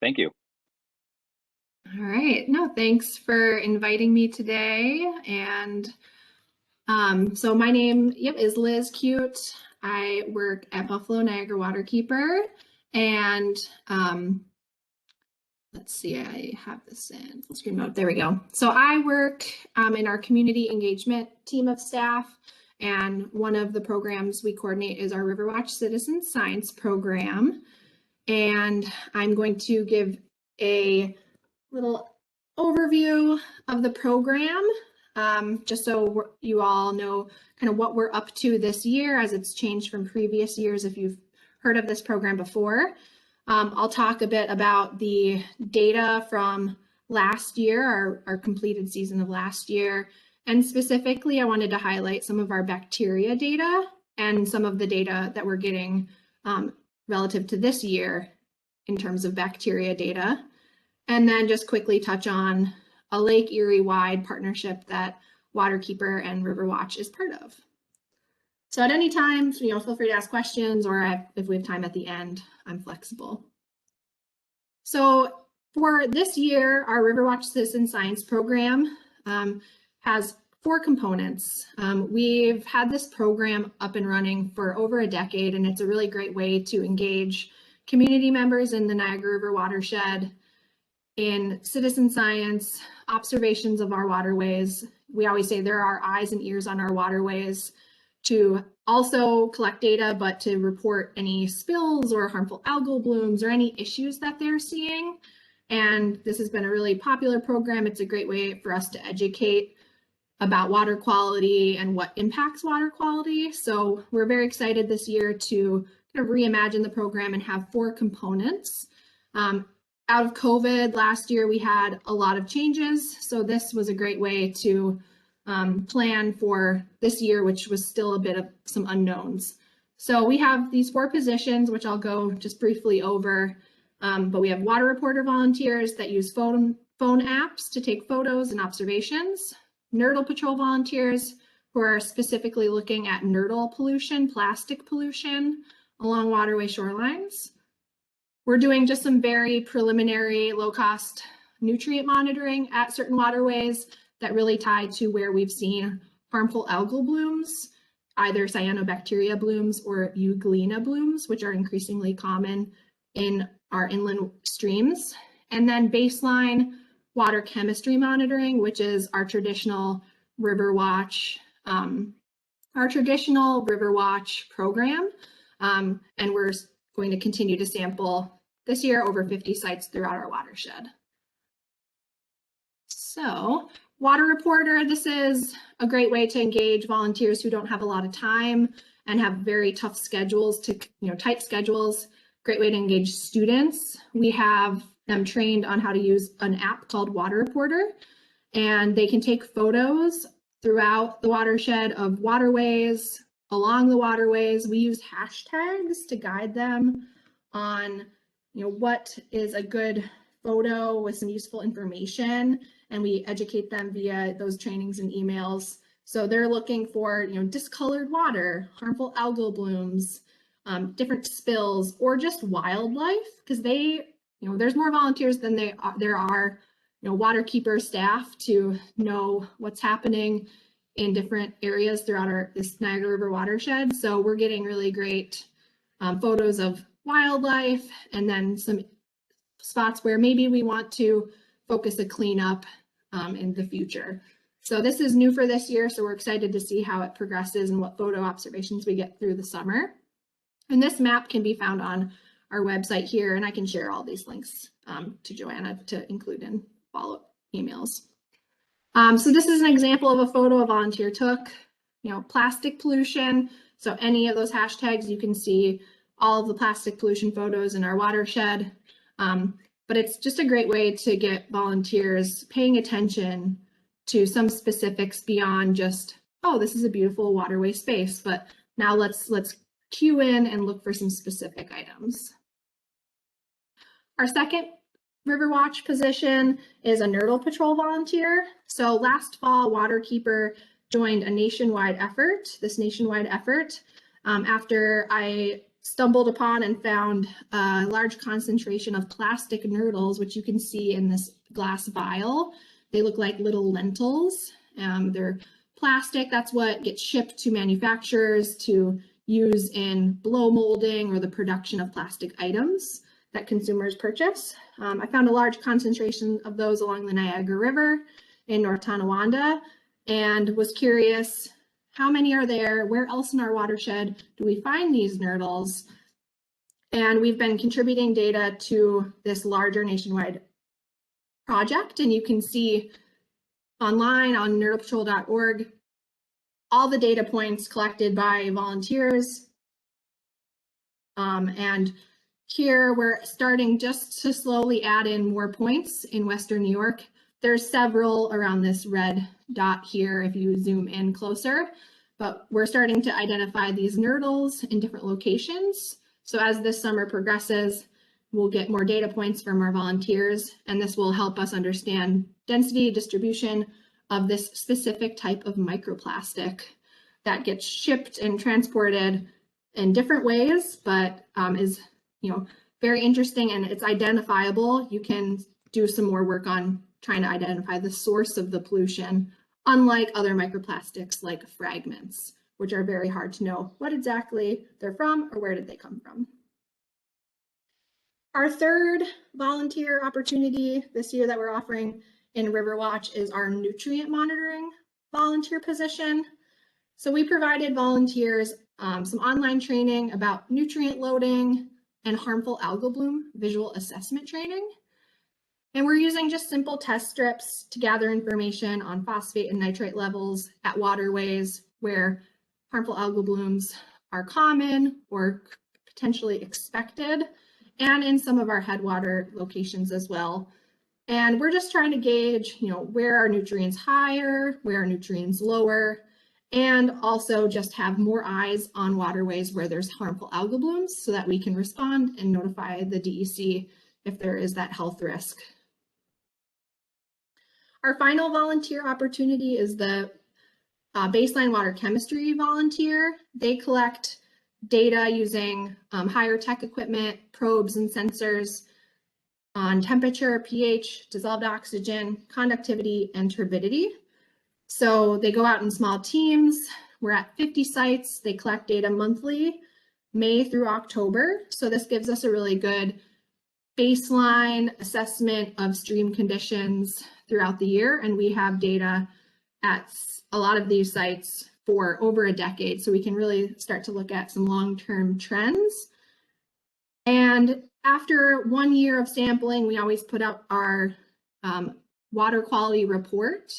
Thank you. All right. No, thanks for inviting me today. And so my name, is Liz Cute. I work at Buffalo Niagara Waterkeeper, and let's see, I have this in full screen mode. There we go. So I work in our community engagement team of staff, and one of the programs we coordinate is our Riverwatch Citizen Science program. And I'm going to give a little overview of the program, just so you all know kind of what we're up to this year, as it's changed from previous years if you've heard of this program before. I'll talk a bit about the data from last year, our completed season of last year, and specifically I wanted to highlight some of our bacteria data and some of the data that we're getting relative to this year in terms of bacteria data. And then just quickly touch on a Lake Erie-wide partnership that Waterkeeper and Riverwatch is part of. So at any time, feel free to ask questions, or if we have time at the end, I'm flexible. So for this year, our Riverwatch Citizen Science program has 4 components. We've had this program up and running for over a decade, and it's a really great way to engage community members in the Niagara River watershed in citizen science, observations of our waterways. We always say there are eyes and ears on our waterways to also collect data, but to report any spills or harmful algal blooms or any issues that they're seeing. And this has been a really popular program. It's a great way for us to educate about water quality and what impacts water quality. So we're very excited this year to kind of reimagine the program and have 4 components. Out of COVID last year, we had a lot of changes. So this was a great way to plan for this year, which was still a bit of some unknowns. So we have these 4 positions, which I'll go just briefly over. But we have water reporter volunteers that use phone apps to take photos and observations. Nurdle patrol volunteers who are specifically looking at nurdle pollution, plastic pollution along waterway shorelines. We're doing just some very preliminary low-cost nutrient monitoring at certain waterways that really tie to where we've seen harmful algal blooms, either cyanobacteria blooms or euglena blooms, which are increasingly common in our inland streams. And then baseline water chemistry monitoring, which is our traditional Riverwatch, program. And we're going to continue to sample this year over 50 sites throughout our watershed. So, water reporter, this is a great way to engage volunteers who don't have a lot of time and have very tough schedules, tight schedules. Great way to engage students. We have them trained on how to use an app called Water Reporter, and they can take photos throughout the watershed of waterways, along the waterways. We use hashtags to guide them on what is a good photo with some useful information, and we educate them via those trainings and emails. So they're looking for discolored water, harmful algal blooms, different spills, or just wildlife, because there's more volunteers than there are Waterkeeper staff to know what's happening in different areas throughout this Niagara River watershed. So we're getting really great photos of wildlife, and then some spots where maybe we want to focus a cleanup in the future. So this is new for this year, so we're excited to see how it progresses and what photo observations we get through the summer. And this map can be found on our website here, and I can share all these links to Joanna to include in follow-up emails. So this is an example of a photo a volunteer took, plastic pollution. So any of those hashtags, you can see all of the plastic pollution photos in our watershed. But it's just a great way to get volunteers paying attention to some specifics beyond just, oh, this is a beautiful waterway space, but now let's cue in and look for some specific items. Our second Riverwatch position is a nurdle patrol volunteer. So last fall, Waterkeeper joined a nationwide effort, after I stumbled upon and found a large concentration of plastic nurdles, which you can see in this glass vial. They look like little lentils. They're plastic. That's what gets shipped to manufacturers to use in blow molding or the production of plastic items that consumers purchase. I found a large concentration of those along the Niagara River in North Tonawanda and was curious, how many are there? Where else in our watershed do we find these nurdles? And we've been contributing data to this larger nationwide project, and you can see online on nurdlepatrol.org all the data points collected by volunteers. And here we're starting just to slowly add in more points in Western New York. There's several around this red dot here if you zoom in closer, but we're starting to identify these nurdles in different locations. So as this summer progresses, we'll get more data points from our volunteers, and this will help us understand density distribution of this specific type of microplastic that gets shipped and transported in different ways, but is very interesting, and it's identifiable. You can do some more work on trying to identify the source of the pollution, unlike other microplastics like fragments, which are very hard to know what exactly they're from or where did they come from. Our third volunteer opportunity this year that we're offering in Riverwatch is our nutrient monitoring volunteer position. So we provided volunteers some online training about nutrient loading and harmful algal bloom visual assessment training. And we're using just simple test strips to gather information on phosphate and nitrate levels at waterways where harmful algal blooms are common or potentially expected, and in some of our headwater locations as well. And we're just trying to gauge, where are nutrients higher, where are nutrients lower, and also just have more eyes on waterways where there's harmful algal blooms so that we can respond and notify the DEC if there is that health risk. Our final volunteer opportunity is the baseline water chemistry volunteer. They collect data using higher tech equipment, probes and sensors on temperature, pH, dissolved oxygen, conductivity, and turbidity. So they go out in small teams. We're at 50 sites. They collect data monthly, May through October. So this gives us a really good baseline assessment of stream conditions throughout the year. And we have data at a lot of these sites for over a decade. So we can really start to look at some long-term trends. And after 1 year of sampling, we always put out our water quality report.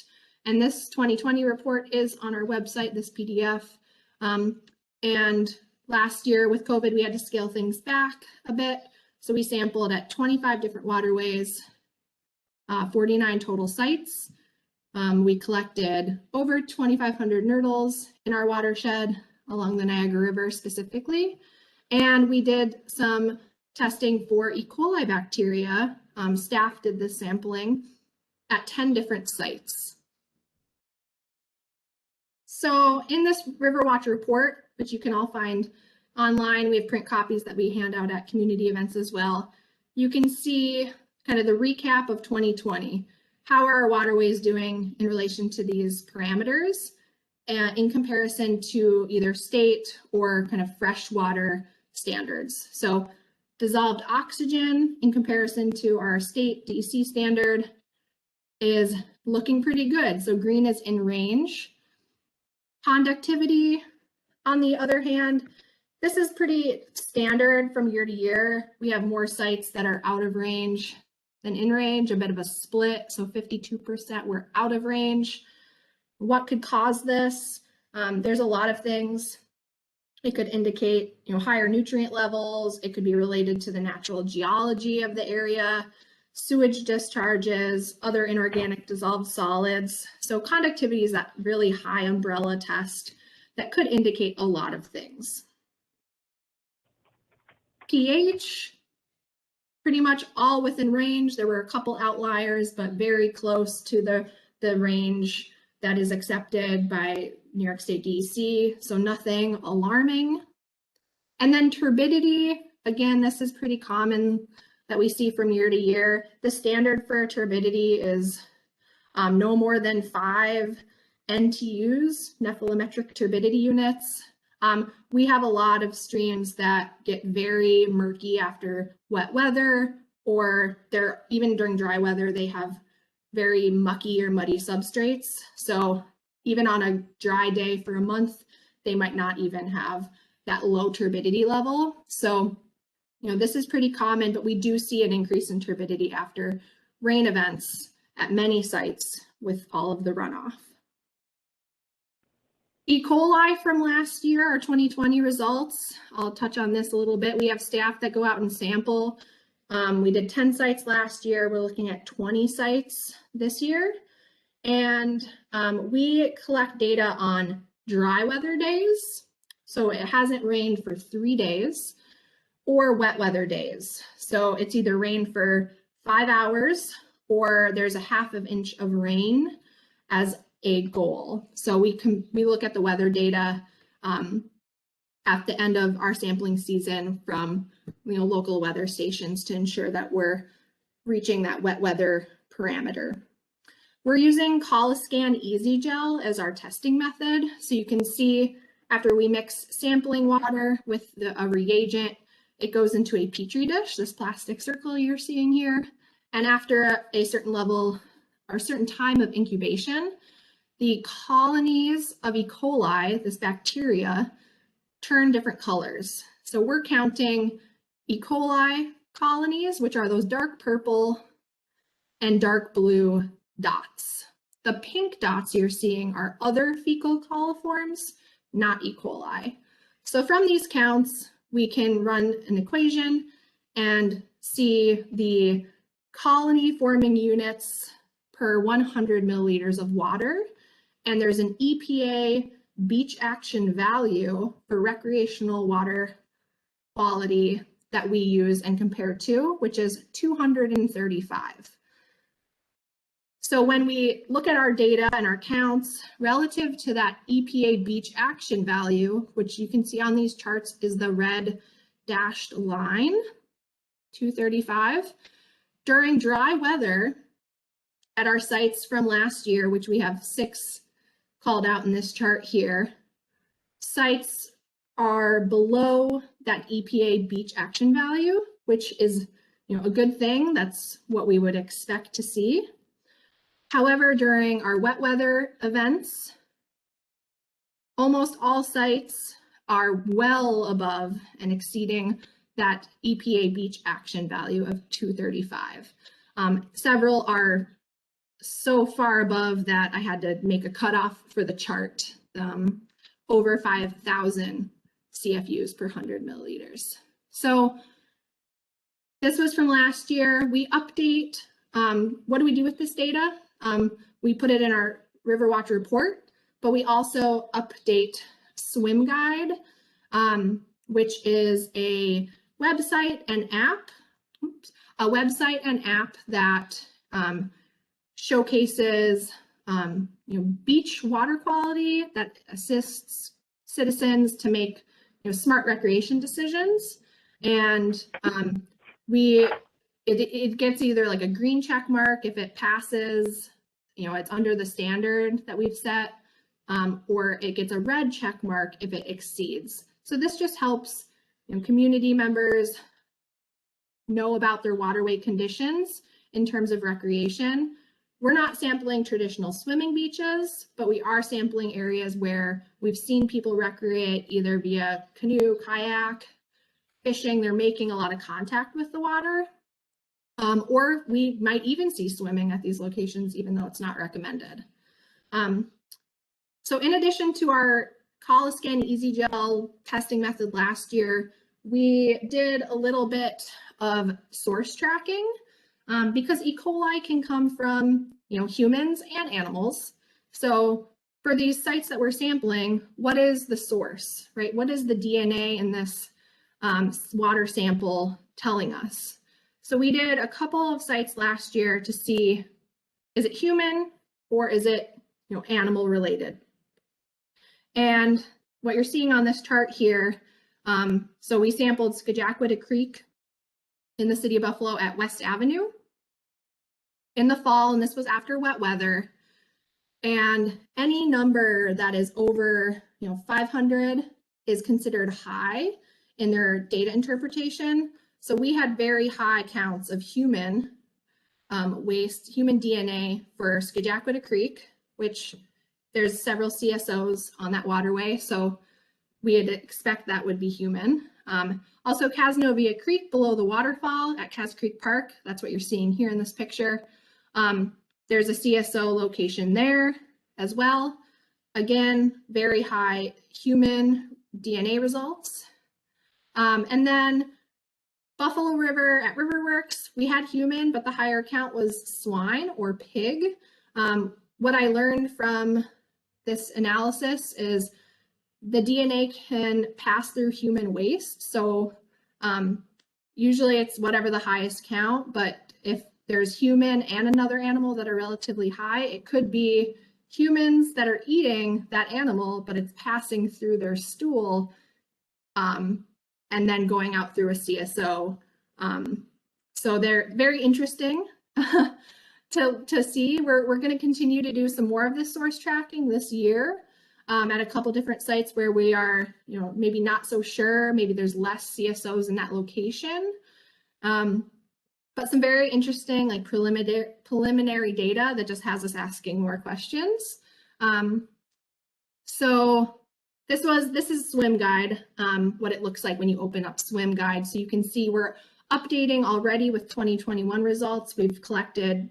And this 2020 report is on our website, this PDF. And last year with COVID, we had to scale things back a bit. So we sampled at 25 different waterways, 49 total sites. We collected over 2,500 nurdles in our watershed along the Niagara River specifically. And we did some testing for E. coli bacteria. Staff did this sampling at 10 different sites. So in this Riverwatch report, which you can all find online, we have print copies that we hand out at community events as well. You can see kind of the recap of 2020. How are our waterways doing in relation to these parameters in comparison to either state or kind of freshwater standards? So dissolved oxygen in comparison to our state DEC standard is looking pretty good. So green is in range. Conductivity, on the other hand, this is pretty standard from year to year. We have more sites that are out of range than in range, a bit of a split. So 52% were out of range. What could cause this? There's a lot of things. It could indicate, higher nutrient levels. It could be related to the natural geology of the area, sewage discharges, other inorganic dissolved solids. So conductivity is that really high umbrella test that could indicate a lot of things. pH, pretty much all within range. There were a couple outliers, but very close to the range that is accepted by New York State DEC, so nothing alarming. And then turbidity, again, this is pretty common that we see from year to year. The standard for turbidity is no more than 5 NTUs, nephelometric turbidity units. We have a lot of streams that get very murky after wet weather, or they're even during dry weather, they have very mucky or muddy substrates. So even on a dry day for a month, they might not even have that low turbidity level. So, this is pretty common, but we do see an increase in turbidity after rain events at many sites with all of the runoff. E. coli from last year, our 2020 results. I'll touch on this a little bit. We have staff that go out and sample. We did 10 sites last year. We're looking at 20 sites this year. And we collect data on dry weather days. So it hasn't rained for 3 days, or wet weather days. So it's either rained for 5 hours or there's a 1/2 inch of rain as a goal. So we look at the weather data at the end of our sampling season from local weather stations to ensure that we're reaching that wet weather parameter. We're using Coliscan Easy Gel as our testing method. So you can see after we mix sampling water with a reagent, it goes into a Petri dish, this plastic circle you're seeing here. And after a certain level or certain time of incubation, the colonies of E. coli, this bacteria, turn different colors. So we're counting E. coli colonies, which are those dark purple and dark blue dots. The pink dots you're seeing are other fecal coliforms, not E. coli. So from these counts, we can run an equation and see the colony forming units per 100 milliliters of water. And there's an EPA beach action value for recreational water quality that we use and compare to, which is 235. So when we look at our data and our counts relative to that EPA beach action value, which you can see on these charts is the red dashed line, 235, during dry weather at our sites from last year, which we have 6 called out in this chart here, sites are below that EPA beach action value, which is a good thing. That's what we would expect to see. However, during our wet weather events, almost all sites are well above and exceeding that EPA beach action value of 235. Several are so far above that I had to make a cutoff for the chart, over 5,000 CFUs per 100 milliliters. So this was from last year. We update, what do we do with this data? We put it in our Riverwatch report, but we also update Swim Guide, which is a website and app, that showcases beach water quality that assists citizens to make smart recreation decisions. And it gets either like a green check mark if it passes, it's under the standard that we've set, or it gets a red check mark if it exceeds. So this just helps community members know about their waterway conditions in terms of recreation. We're not sampling traditional swimming beaches, but we are sampling areas where we've seen people recreate either via canoe, kayak, fishing. They're making a lot of contact with the water. Or we might even see swimming at these locations, even though it's not recommended. So in addition to our Coliscan Easy Gel testing method last year, we did a little bit of source tracking because E. coli can come from humans and animals. So for these sites that we're sampling, what is the source, right? What is the DNA in this water sample telling us? So we did a couple of sites last year to see, is it human or is it animal related? And what you're seeing on this chart here, So we sampled Skajackwada Creek in the city of Buffalo at West Avenue in the fall, and this was after wet weather. And any number that is over 500 is considered high in their data interpretation. So we had very high counts of human waste, human DNA for Skajackwada Creek, which there's several CSOs on that waterway. So we'd expect that would be human. Also Cazenovia Creek below the waterfall at Cas Creek Park. That's what you're seeing here in this picture. There's a CSO location there as well. Again, very high human DNA results. And then Buffalo River at Riverworks, we had human, but the higher count was swine or pig. What I learned from this analysis is the DNA can pass through human waste. So usually it's whatever the highest count, but if there's human and another animal that are relatively high, it could be humans that are eating that animal, but it's passing through their stool and then going out through a CSO. So they're very interesting to see. We're going to continue to do some more of this source tracking this year at a couple different sites where we are, maybe not so sure, maybe there's less CSOs in that location. But some very interesting, like preliminary data that just has us asking more questions. So this is Swim Guide, what it looks like when you open up Swim Guide. So you can see we're updating already with 2021 results. We've collected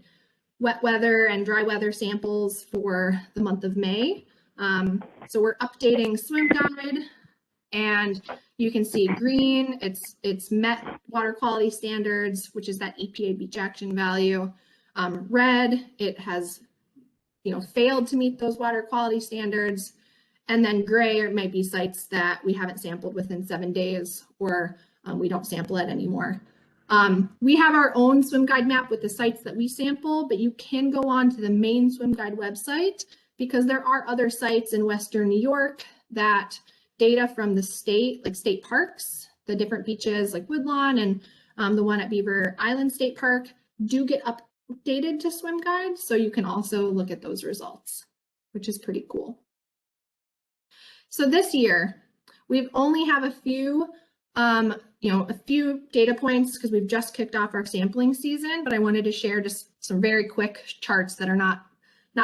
wet weather and dry weather samples for the month of May. So we're updating Swim Guide, and you can see green, it's met water quality standards, which is that EPA beach action value. Red, it has failed to meet those water quality standards. And then gray, it might be sites that we haven't sampled within 7 days, or we don't sample it anymore. We have our own Swim Guide map with the sites that we sample, but you can go on to the main Swim Guide website because there are other sites in Western New York that data from the state, like state parks, the different beaches like Woodlawn and the one at Beaver Island State Park do get updated to Swim Guide. So you can also look at those results, which is pretty cool. So this year, we only have a few data points because we've just kicked off our sampling season, but I wanted to share just some very quick charts that are not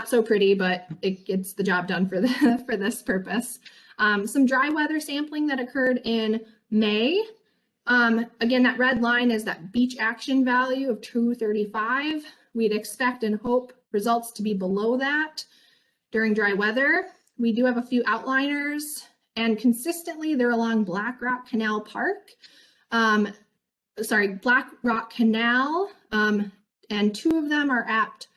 so pretty, but it gets the job done for this purpose. Some dry weather sampling that occurred in May. Again, that red line is that beach action value of 235. We'd expect and hope results to be below that during dry weather. We do have a few outliners, and consistently they're along Black Rock Canal Park. Black Rock Canal, and two of them are at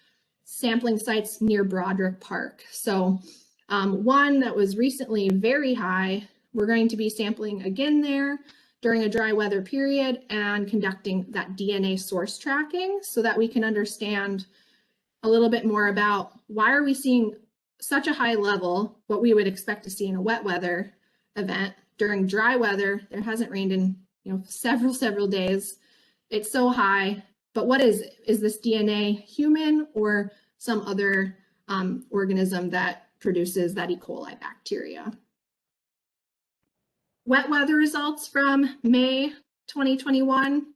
sampling sites near Broderick Park. So one that was recently very high, we're going to be sampling again there during a dry weather period and conducting that DNA source tracking so that we can understand a little bit more about why are we seeing such a high level, what we would expect to see in a wet weather event. During dry weather, there hasn't rained in several days. It's so high, but what is this DNA human or some other organism that produces that E. coli bacteria? Wet weather results from May 2021.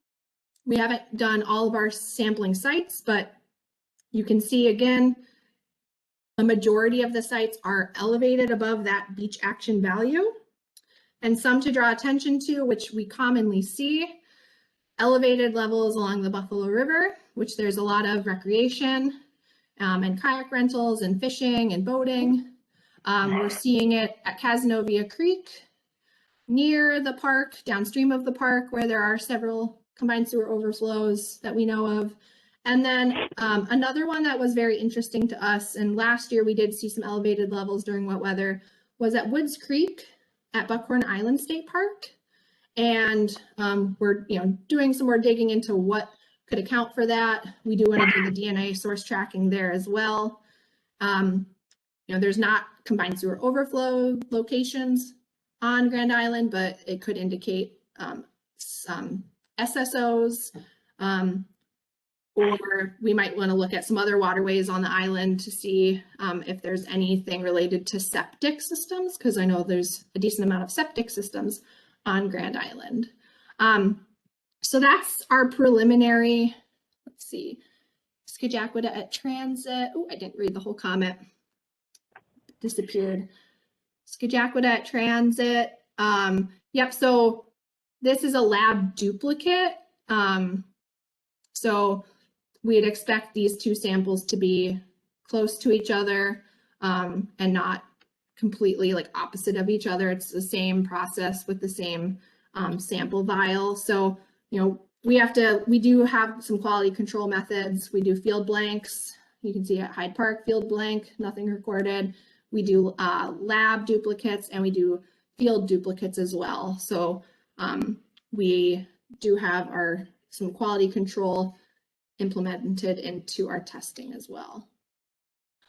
We haven't done all of our sampling sites, but you can see again, a majority of the sites are elevated above that beach action value. And some to draw attention to, which we commonly see, elevated levels along the Buffalo River, which there's a lot of recreation and kayak rentals and fishing and boating. We're seeing it at Cazenovia Creek, near the park, downstream of the park, where there are several combined sewer overflows that we know of. And then another one that was very interesting to us, and last year we did see some elevated levels during wet weather, was at Woods Creek at Buckhorn Island State Park. And we're doing some more digging into what could account for that. We do want to do the DNA source tracking there as well. There's not combined sewer overflow locations on Grand Island, but it could indicate some SSOs, or we might want to look at some other waterways on the island to see if there's anything related to septic systems, because I know there's a decent amount of septic systems on Grand Island. So that's our preliminary, let's see, Scajaquada at transit. Oh, I didn't read the whole comment. Disappeared. Scajaquada at transit. Yep, so this is a lab duplicate. So we'd expect these two samples to be close to each other and not completely like opposite of each other. It's the same process with the same sample vial. So, you know, we do have some quality control methods. We do field blanks. You can see at Hyde Park, field blank, nothing recorded. We do lab duplicates, and we do field duplicates as well. So we do have some quality control implemented into our testing as well.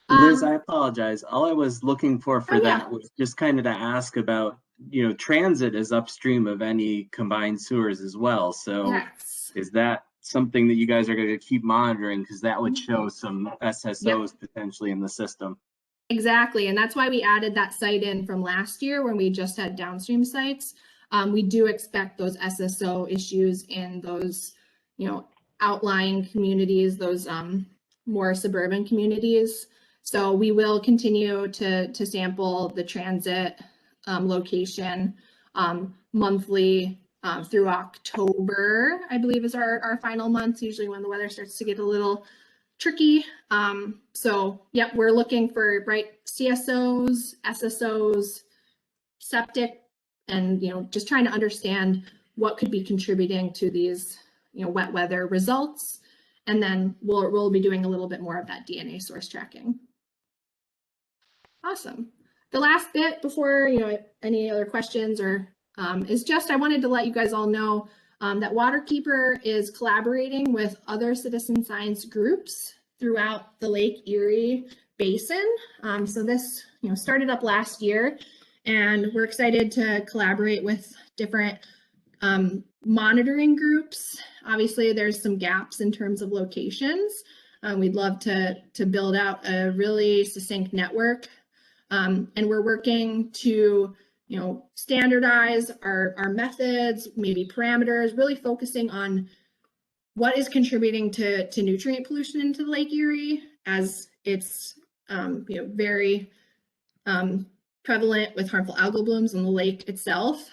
Liz, I apologize. All I was looking for that was just kind of to ask about, you know, transit is upstream of any combined sewers as well. So yes. Is that something that you guys are going to keep monitoring? Because that would show some SSOs potentially in the system. Exactly. And that's why we added that site in from last year when we just had downstream sites. We do expect those SSO issues in those, you know, outlying communities, those more suburban communities. So we will continue to sample the transit location monthly through October, I believe is our final month, usually when the weather starts to get a little tricky. So yeah, we're looking for CSOs, SSOs, septic, and just trying to understand what could be contributing to these wet weather results. And then we'll be doing a little bit more of that DNA source tracking. Awesome. The last bit before any other questions or is just I wanted to let you guys all know that Waterkeeper is collaborating with other citizen science groups throughout the Lake Erie Basin. So this started up last year, and we're excited to collaborate with different monitoring groups. Obviously, there's some gaps in terms of locations. We'd love to build out a really succinct network, and we're working to standardize our methods, maybe parameters, really focusing on what is contributing to nutrient pollution into the Lake Erie, as it's very prevalent with harmful algal blooms in the lake itself.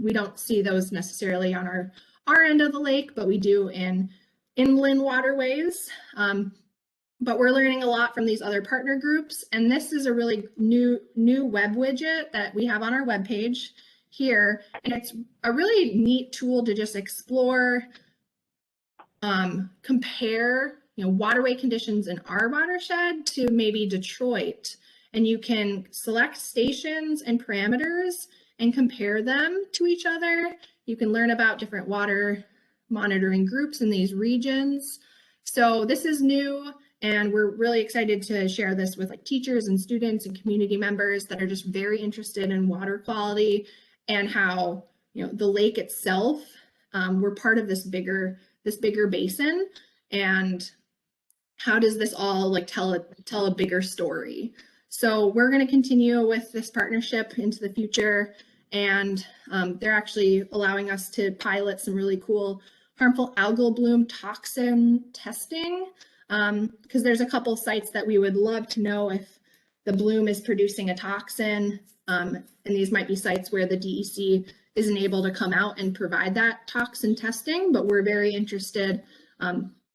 We don't see those necessarily on our end of the lake, but we do in inland waterways. But we're learning a lot from these other partner groups, and this is a really new web widget that we have on our webpage here, and it's a really neat tool to just explore, compare waterway conditions in our watershed to maybe Detroit, and you can select stations and parameters and compare them to each other. You can learn about different water monitoring groups in these regions. So this is new, and we're really excited to share this with teachers and students and community members that are just very interested in water quality and how the lake itself, we're part of this bigger basin, and how does this all tell a bigger story. So we're going to continue with this partnership into the future, and they're actually allowing us to pilot some really cool harmful algal bloom toxin testing, because there's a couple sites that we would love to know if the bloom is producing a toxin, and these might be sites where the DEC isn't able to come out and provide that toxin testing, but we're very interested,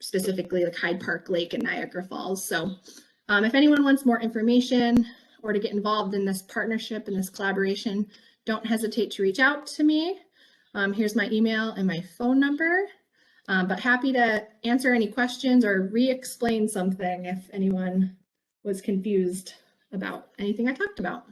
specifically Hyde Park Lake and Niagara Falls. So if anyone wants more information or to get involved in this partnership and this collaboration, don't hesitate to reach out to me. Here's my email and my phone number, but happy to answer any questions or re-explain something if anyone was confused about anything I talked about.